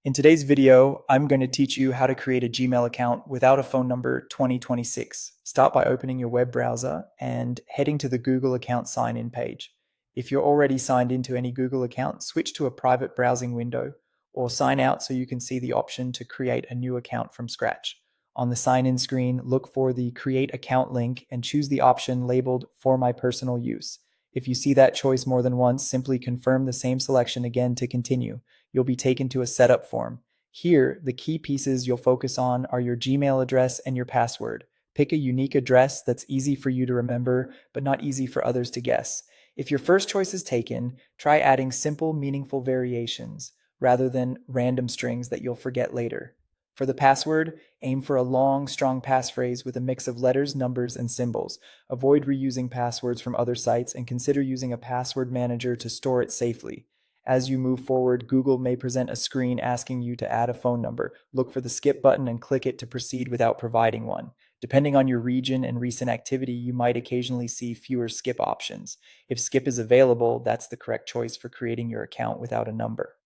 In today's video, I'm going to teach you how to create a Gmail account without a phone number 2026. Start by opening your web browser and heading to the Google account sign-in page. If you're already signed into any Google account, switch to a private browsing window or sign out so you can see the option to create a new account from scratch. On the sign-in screen, look for the Create Account link and choose the option labeled For My Personal Use. If you see that choice more than once, simply confirm the same selection again to continue. You'll be taken to a setup form. Here, the key pieces you'll focus on are your Gmail address and your password. Pick a unique address that's easy for you to remember, but not easy for others to guess. If your first choice is taken, try adding simple, meaningful variations rather than random strings that you'll forget later. For the password, aim for a long, strong passphrase with a mix of letters, numbers, and symbols. Avoid reusing passwords from other sites and consider using a password manager to store it safely. As you move forward, Google may present a screen asking you to add a phone number. Look for the skip button and click it to proceed without providing one. Depending on your region and recent activity, you might occasionally see fewer skip options. If skip is available, that's the correct choice for creating your account without a number.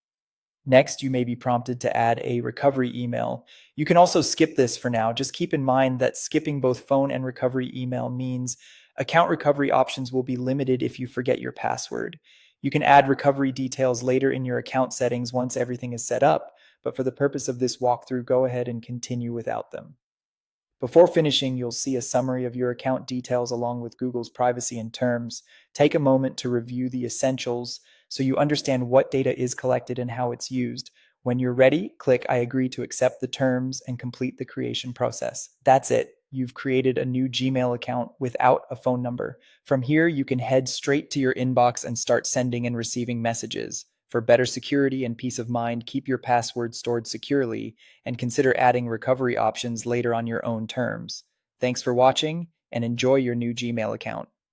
Next, you may be prompted to add a recovery email. You can also skip this for now. Just keep in mind that skipping both phone and recovery email means account recovery options will be limited if you forget your password. You can add recovery details later in your account settings once everything is set up, but for the purpose of this walkthrough, go ahead and continue without them. Before finishing, you'll see a summary of your account details along with Google's privacy and terms. Take a moment to review the essentials so you understand what data is collected and how it's used. When you're ready, click I agree to accept the terms and complete the creation process. That's it. You've created a new Gmail account without a phone number. From here, you can head straight to your inbox and start sending and receiving messages. For better security and peace of mind, keep your password stored securely and consider adding recovery options later on your own terms. Thanks for watching and enjoy your new Gmail account.